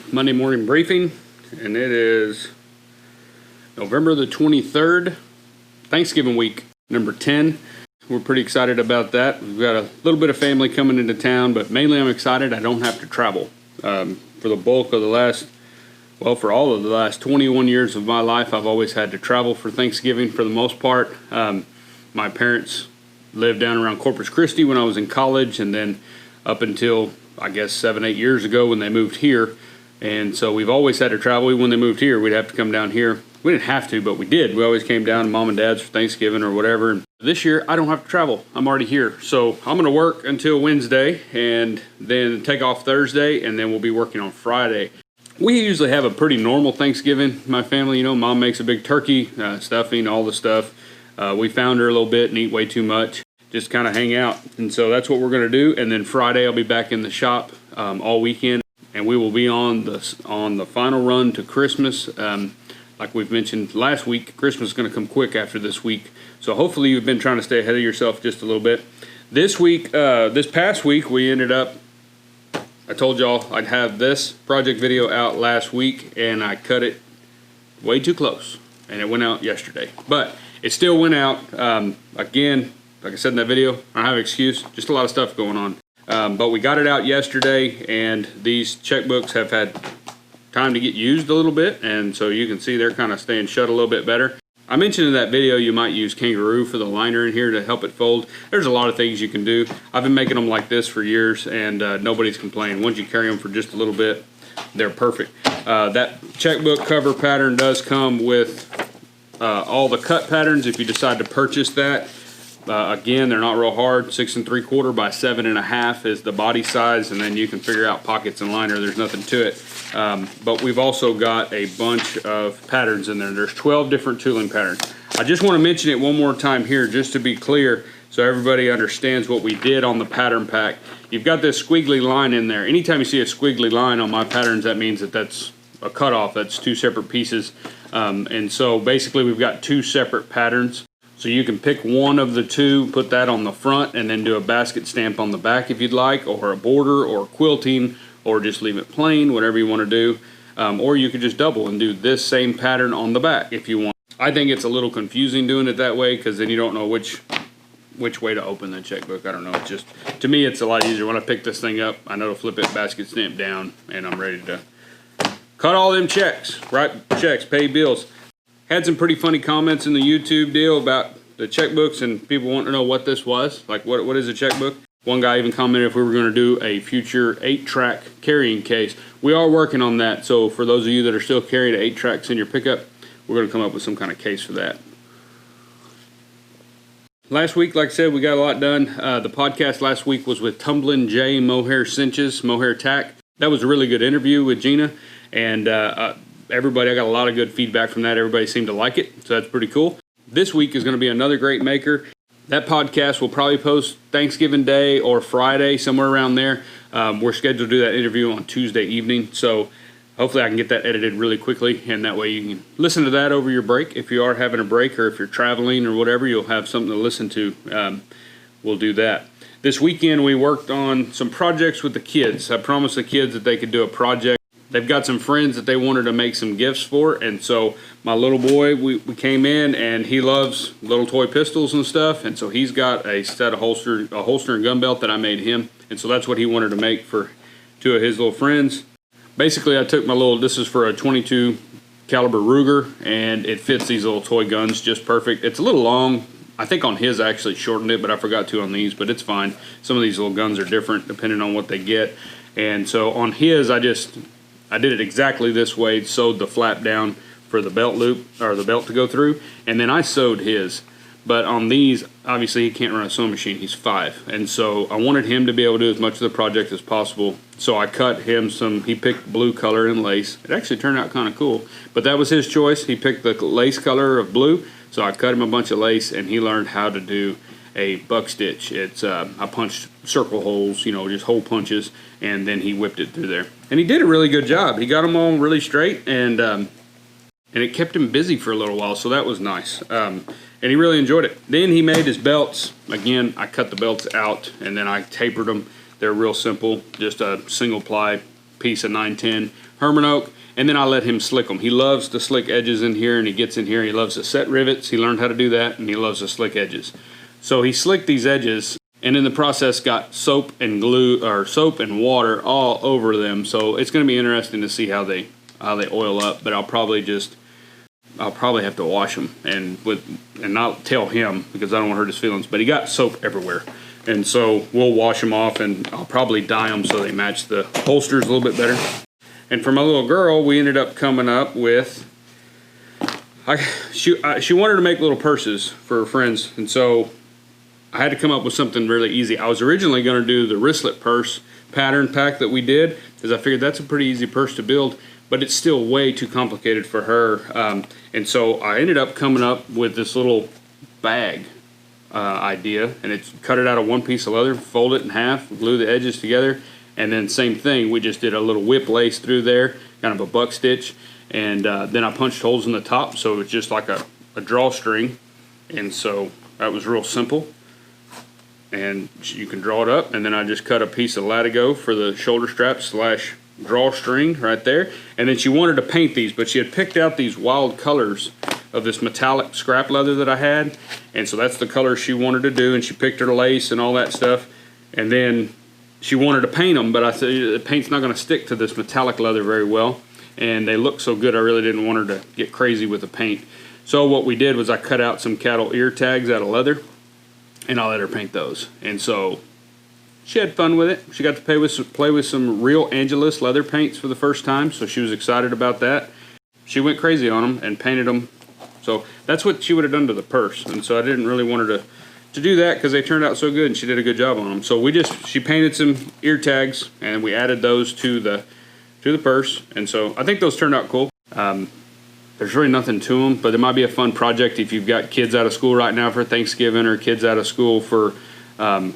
Monday morning briefing, and it is November the 23rd, Thanksgiving week, number 10. We're pretty excited about that. We've got a little bit of family coming into town, but mainly I'm excited I don't have to travel. For the bulk of for all of the last 21 years of my life, I've always had to travel for Thanksgiving for the most part. My parents lived down around Corpus Christi when I was in college, and then up until, I guess, 7-8 years ago when they moved here. And so we've always had to travel. Even when they moved here, we'd have to come down here. We didn't have to, but we did. We always came down to Mom and Dad's for Thanksgiving or whatever. And this year, I don't have to travel. I'm already here. So I'm going to work until Wednesday and then take off Thursday, and then we'll be working on Friday. We usually have a pretty normal Thanksgiving. My family, Mom makes a big turkey, stuffing, all the stuff. We found her a little bit and eat way too much. Just kind of hang out. And so that's what we're going to do. And then Friday, I'll be back in the shop all weekend. And we will be on the final run to Christmas. Like we've mentioned last week, Christmas is going to come quick after this week. So hopefully you've been trying to stay ahead of yourself just a little bit. This past week, we ended up, I told y'all I'd have this project video out last week, and I cut it way too close. And it went out yesterday. But it still went out. Again, like I said in that video, I don't have an excuse. Just a lot of stuff going on. But we got it out yesterday, and these checkbooks have had time to get used a little bit, and so you can see they're kind of staying shut a little bit better. I mentioned in that video you might use kangaroo for the liner in here to help it fold. There's a lot of things you can do. I've been making them like this for years, and nobody's complained. Once you carry them for just a little bit, they're perfect. That checkbook cover pattern does come with all the cut patterns if you decide to purchase that. Again, they're not real hard. 6 3/4 by 7 1/2 is the body size, and then you can figure out pockets and liner. There's nothing to it. But we've also got a bunch of patterns in there. There's 12 different tooling patterns. I just want to mention it one more time here just to be clear so everybody understands what we did on the pattern pack. You've got this squiggly line in there. Anytime you see a squiggly line on my patterns, that means that that's a cutoff. That's two separate pieces. And so basically we've got two separate patterns. So you can pick one of the two, put that on the front, and then do a basket stamp on the back if you'd like, or a border, or quilting, or just leave it plain, whatever you want to do. Or you could just double and do this same pattern on the back if you want. I think it's a little confusing doing it that way, because then you don't know which way to open the checkbook. I don't know. It's just, to me, it's a lot easier. When I pick this thing up, I know to flip it, basket stamp down, and I'm ready to cut all them checks, write checks, pay bills. Had some pretty funny comments in the YouTube deal about the checkbooks, and people want to know what this was. Like, what is a checkbook? One guy even commented if we were going to do a future 8-track carrying case. We are working on that, so for those of you that are still carrying 8 tracks in your pickup, we're going to come up with some kind of case for that. Last week, like I said, we got a lot done. The podcast last week was with Tumblin' J Mohair Cinches, Mohair Tack. That was a really good interview with Gina, and everybody, I got a lot of good feedback from that. Everybody seemed to like it, so that's pretty cool. This week is going to be another great maker. That podcast will probably post Thanksgiving Day or Friday, somewhere around there. We're scheduled to do that interview on Tuesday evening, so hopefully I can get that edited really quickly, and that way you can listen to that over your break. If you are having a break, or if you're traveling or whatever, you'll have something to listen to. We'll do that. This weekend we worked on some projects with the kids. I promised the kids that they could do a project. They've got some friends that they wanted to make some gifts for, and so my little boy, we came in, and he loves little toy pistols and stuff, and so he's got a set of a holster and gun belt that I made him, and so that's what he wanted to make for 2 of his little friends. Basically, I took this is for a 22 caliber Ruger, and it fits these little toy guns just perfect. It's a little long. I think on his I actually shortened it, but I forgot to on these, but it's fine. Some of these little guns are different depending on what they get, and so on his, I did it exactly this way, sewed the flap down for the belt loop, or the belt to go through, and then I sewed his. But on these, obviously he can't run a sewing machine, he's 5. And so I wanted him to be able to do as much of the project as possible. So I cut him he picked blue color and lace. It actually turned out kind of cool, but that was his choice. He picked the lace color of blue, so I cut him a bunch of lace, and he learned how to do a buck stitch. It's I punched circle holes, just hole punches, and then he whipped it through there. And he did a really good job. He got them all really straight, and it kept him busy for a little while, so that was nice. And he really enjoyed it. Then he made his belts. Again, I cut the belts out, and then I tapered them. They're real simple, just a single ply piece of 910 Herman oak, and then I let him slick them. He loves to slick edges in here, and he gets in here. He loves to set rivets. He learned how to do that, and he loves to slick edges. So he slicked these edges, and in the process got soap and glue, or soap and water all over them. So it's going to be interesting to see how they oil up. But I'll probably have to wash them and not tell him, because I don't want to hurt his feelings. But he got soap everywhere, and so we'll wash them off, and I'll probably dye them so they match the holsters a little bit better. And for my little girl, we ended up coming up with, she wanted to make little purses for her friends, and so I had to come up with something really easy. I was originally going to do the wristlet purse pattern pack that we did, because I figured that's a pretty easy purse to build, but it's still way too complicated for her. And so I ended up coming up with this little bag idea, and it's cut it out of one piece of leather, fold it in half, glue the edges together, and then same thing, we just did a little whip lace through there, kind of a buck stitch, and then I punched holes in the top, so it's just like a drawstring, and so that was real simple. And you can draw it up, and then I just cut a piece of latigo for the shoulder strap / drawstring right there. And then she wanted to paint these, but she had picked out these wild colors of this metallic scrap leather that I had, and so that's the color she wanted to do, and she picked her lace and all that stuff, and then she wanted to paint them, but I said the paint's not going to stick to this metallic leather very well, and they look so good I really didn't want her to get crazy with the paint. So what we did was I cut out some cattle ear tags out of leather, and I let her paint those. And so she had fun with it. She got to play with some real Angelus leather paints for the first time, so she was excited about that. She went crazy on them and painted them. So that's what she would have done to the purse, and so I didn't really want her to do that because they turned out so good, and she did a good job on them. So she painted some ear tags, and we added those to the purse, and so I think those turned out cool. There's really nothing to them, but it might be a fun project if you've got kids out of school right now for Thanksgiving, or kids out of school for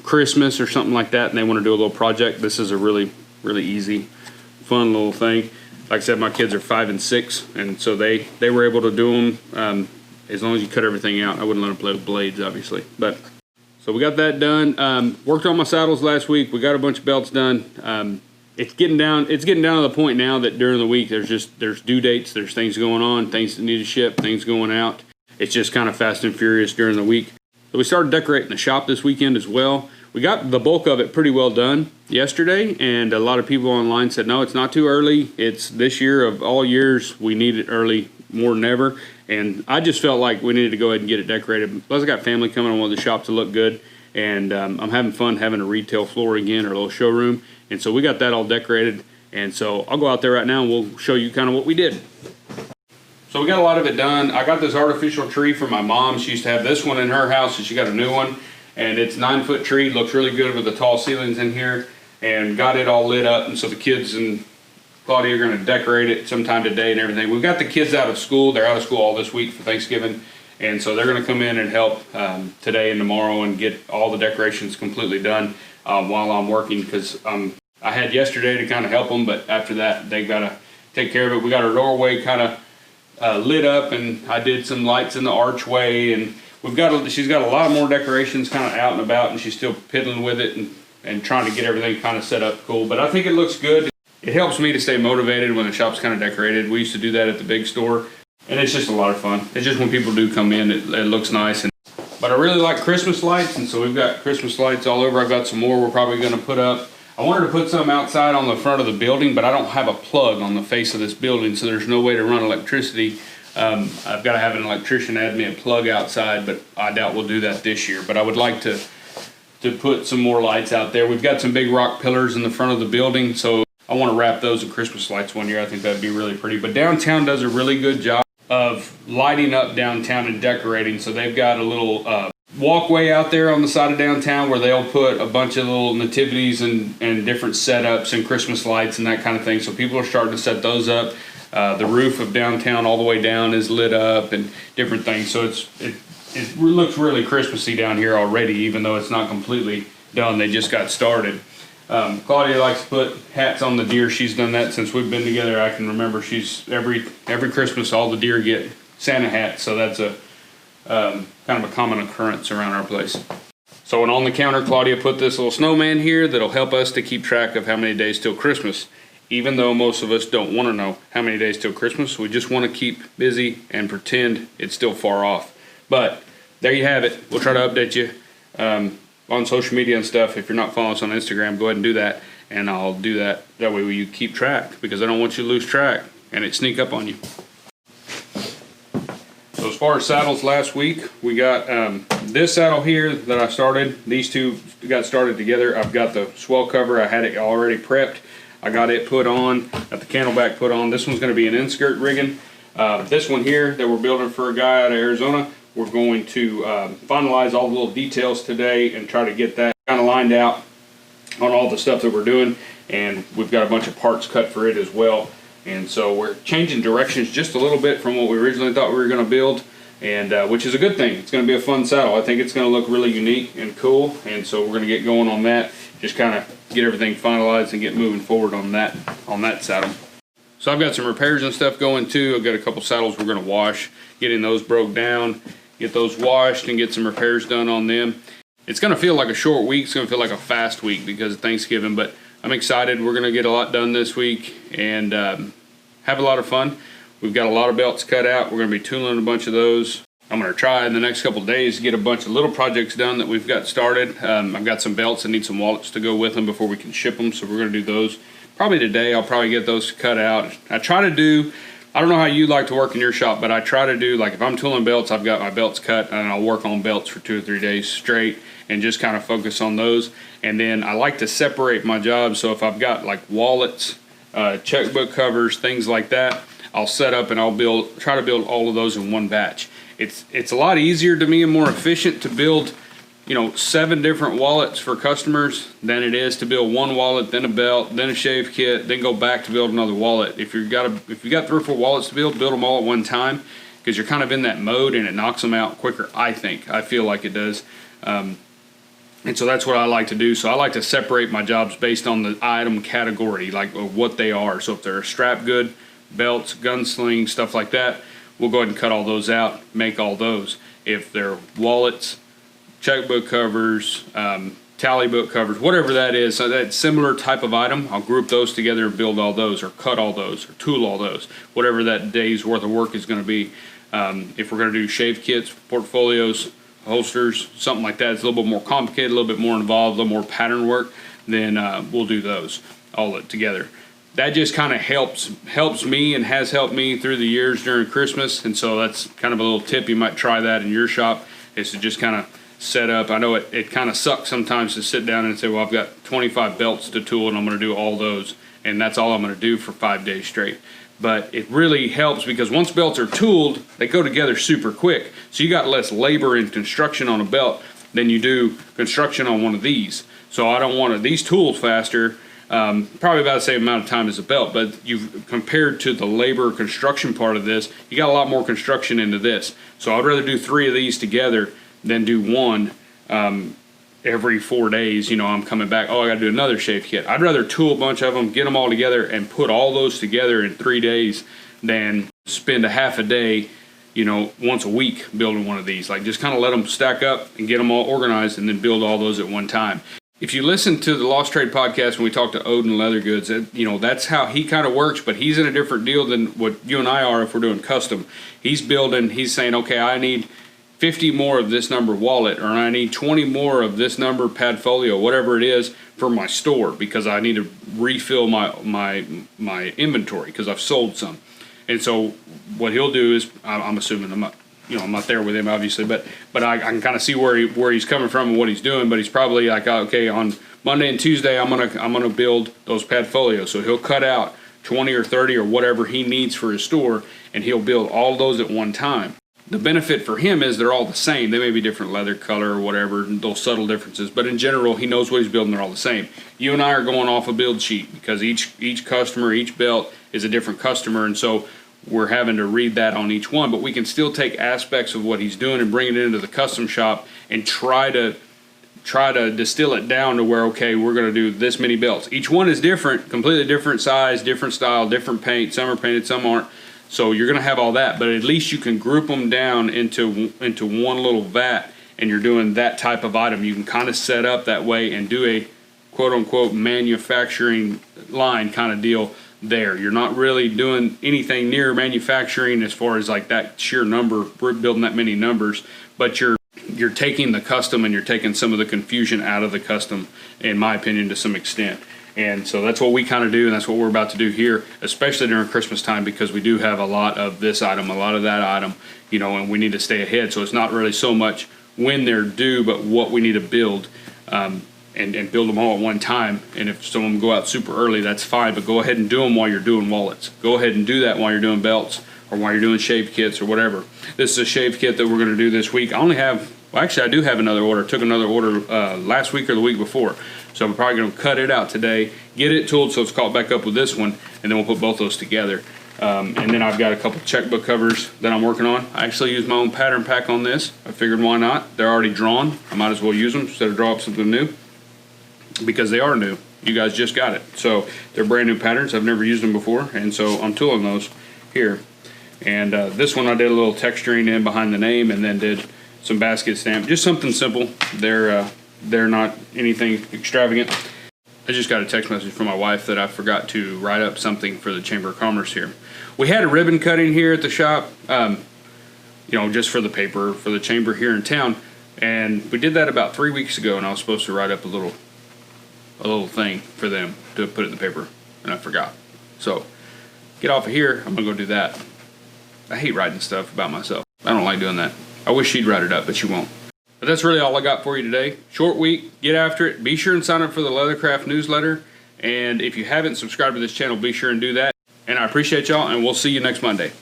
Christmas or something like that, and they want to do a little project. This is a really, really easy, fun little thing. Like I said, my kids are 5 and 6, and so they were able to do them as long as you cut everything out. I wouldn't let them play with blades, obviously. But so we got that done. Worked on my saddles last week. We got a bunch of belts done. It's getting down to the point now that during the week there's due dates, there's things going on, things that need to ship, things going out. It's just kind of fast and furious during the week. So we started decorating the shop this weekend as well. We got the bulk of it pretty well done yesterday, and a lot of people online said, no, it's not too early. It's this year of all years, we need it early more than ever. And I just felt like we needed to go ahead and get it decorated. Plus I got family coming. I want the shop to look good, and I'm having fun having a retail floor again, or a little showroom. And so we got that all decorated, and so I'll go out there right now and we'll show you kind of what we did. So we got a lot of it done. I got this artificial tree from my mom. She used to have this one in her house, and she got a new one, and it's a 9-foot tree. Looks really good with the tall ceilings in here, and got it all lit up. And so the kids and Claudia are going to decorate it sometime today and everything. We've got the kids out of school. They're out of school all this week for Thanksgiving, and so they're going to come in and help today and tomorrow and get all the decorations completely done while I'm working, because I had yesterday to kind of help them, but after that they got to take care of it. We got our doorway kind of lit up, and I did some lights in the archway, and she's got a lot more decorations kind of out and about, and she's still piddling with it and trying to get everything kind of set up cool. But I think it looks good. It helps me to stay motivated when the shop's kind of decorated. We used to do that at the big store, and it's just a lot of fun. It's just when people do come in, it looks nice. But I really like Christmas lights, and so we've got Christmas lights all over. I've got some more we're probably going to put up. I wanted to put some outside on the front of the building, but I don't have a plug on the face of this building, so there's no way to run electricity. I've got to have an electrician add me a plug outside, but I doubt we'll do that this year. But I would like to put some more lights out there. We've got some big rock pillars in the front of the building, so I want to wrap those in Christmas lights one year. I think that'd be really pretty. But downtown does a really good job of lighting up downtown and decorating. So they've got a little walkway out there on the side of downtown where they'll put a bunch of little nativities and different setups and Christmas lights and that kind of thing. So people are starting to set those up. The roof of downtown all the way down is lit up and different things. So it looks really Christmassy down here already, even though it's not completely done. They just got started. Claudia likes to put hats on the deer. She's done that since we've been together. I can remember every Christmas all the deer get Santa hats. So that's a kind of a common occurrence around our place. So and on the counter, Claudia put this little snowman here that'll help us to keep track of how many days till Christmas. even though most of us don't want to know how many days till Christmas. We just want to keep busy and pretend it's still far off. But there you have it. We'll try to update you on social media and stuff. If you're not following us on Instagram, go ahead and do that, and I'll do that. That way you keep track, because I don't want you to lose track and it sneak up on you. So as far as saddles, last week we got this saddle here that I started. These two got started together. I've got the swell cover. I had it already prepped. I got it put on, got the candelback put on. This one's going to be an in-skirt rigging. This one here that we're building for a guy out of Arizona, we're going to finalize all the little details today and try to get that kind of lined out on all the stuff that we're doing. And we've got a bunch of parts cut for it as well. And so we're changing directions just a little bit from what we originally thought we were going to build, and which is a good thing. It's going to be a fun saddle. I think it's going to look really unique and cool, and so we're going to get going on that. Just kind of get everything finalized and get moving forward on that saddle. So I've got some repairs and stuff going too. I've got a couple saddles we're going to wash, getting those broke down, get those washed, and get some repairs done on them. It's going to feel like a short week. It's going to feel like a fast week because of Thanksgiving, but I'm excited. We're going to get a lot done this week and have a lot of fun. We've got a lot of belts cut out. We're going to be tooling a bunch of those. I'm going to try in the next couple of days to get a bunch of little projects done that we've got started. I've got some belts that need some wallets to go with them before we can ship them, so we're going to do those. Probably today I'll probably get those cut out. I try to do, I don't know how you like to work in your shop, but I try to do, like if I'm tooling belts, I've got my belts cut and I'll work on belts for 2 or 3 days straight and just kind of focus on those. And then I like to separate my jobs, so if I've got like wallets, checkbook covers, things like that, I'll set up and I'll try to build all of those in one batch. It's a lot easier to me and more efficient to build, 7 different wallets for customers than it is to build one wallet, then a belt, then a shave kit, then go back to build another wallet. If you got 3 or 4 wallets to build them all at one time, because you're kind of in that mode and it knocks them out quicker. I feel like it does. And so that's what I like to do. So I like to separate my jobs based on the item category, like what they are. So if they're a strap good, belts, gunsling, stuff like that, we'll go ahead and cut all those out, make all those. If they're wallets, checkbook covers, tally book covers, whatever that is, so that similar type of item, I'll group those together and build all those, or cut all those, or tool all those, whatever that day's worth of work is going to be. If we're going to do shave kits, portfolios, holsters, something like that, it's a little bit more complicated, a little bit more involved, a little more pattern work, then we'll do those all together. That just kind of helps me and has helped me through the years during Christmas, and so that's kind of a little tip. You might try that in your shop, is to just kind of set up. I know it kind of sucks sometimes to sit down and say, well, I've got 25 belts to tool and I'm going to do all those, and that's all I'm going to do for 5 days straight. But it really helps because once belts are tooled, they go together super quick. So you got less labor in construction on a belt than you do construction on one of these. So I don't want these tools faster, probably about the same amount of time as a belt, but you've compared to the labor construction part of this, you got a lot more construction into this. So I'd rather do 3 of these together than do one every 4 days. I'm coming back, I gotta do another shave kit. I'd rather tool a bunch of them, get them all together, and put all those together in 3 days than spend a half a day, once a week building one of these. Like, just kind of let them stack up and get them all organized and then build all those at one time. If you listen to the Lost Trade podcast when we talked to Odin Leather Goods, that's how he kind of works, but he's in a different deal than what you and I are if we're doing custom. He's saying, okay, I need 50 more of this number wallet, or I need 20 more of this number padfolio, whatever it is, for my store, because I need to refill my inventory because I've sold some. And so what he'll do is, I'm assuming, I'm not there with him obviously, but I can kind of see where he's coming from and what he's doing. But he's probably like, okay, on Monday and Tuesday I'm gonna build those padfolios. So he'll cut out 20 or 30 or whatever he needs for his store, and he'll build all those at one time. The benefit for him is they're all the same. They may be different leather color or whatever, those subtle differences, but in general, he knows what he's building. They're all the same. You and I are going off a build sheet because each customer, each belt is a different customer, and so we're having to read that on each one. But we can still take aspects of what he's doing and bring it into the custom shop and try to distill it down to where, okay, we're going to do this many belts. Each one is different, completely different size, different style, different paint. Some are painted, some aren't. So you're going to have all that, but at least you can group them down into one little vat, and you're doing that type of item. You can kind of set up that way and do quote unquote manufacturing line kind of deal there. You're not really doing anything near manufacturing as far as like that sheer number, we're building that many numbers, but you're taking the custom and you're taking some of the confusion out of the custom, in my opinion, to some extent. And so that's what we kind of do, and that's what we're about to do here, especially during Christmas time, because we do have a lot of this item, a lot of that item, you know, and we need to stay ahead. So it's not really so much when they're due, but what we need to build, and build them all at one time. And if some of them go out super early, that's fine, but go ahead and do them while you're doing wallets. Go ahead and do that while you're doing belts, or while you're doing shave kits or whatever. This is a shave kit that we're going to do this week. I only have, well, actually I do have another order. Took another order last week or the week before. So I'm probably going to cut it out today, get it tooled so it's caught back up with this one, and then we'll put both those together. And then I've got a couple checkbook covers that I'm working on. I actually used my own pattern pack on this. I figured why not? They're already drawn. I might as well use them instead of draw up something new, because they are new. You guys just got it. So they're brand new patterns. I've never used them before, and so I'm tooling those here. And this one I did a little texturing in behind the name, and then did some basket stamp. Just something simple. They're not anything extravagant. I just got a text message from my wife that I forgot to write up something for the Chamber of Commerce here. We had a ribbon cutting here at the shop, you know, just for the paper for the chamber here in town, and we did that about 3 weeks ago, and I was supposed to write up a little thing for them to put in the paper, and I forgot. So get off of here, I'm gonna go do that. I hate writing stuff about myself. I don't like doing that. I wish she'd write it up, but she won't. But that's really all I got for you today. Short week, get after it. Be sure and sign up for the Leathercraft newsletter. And if you haven't subscribed to this channel, be sure and do that. And I appreciate y'all, and we'll see you next Monday.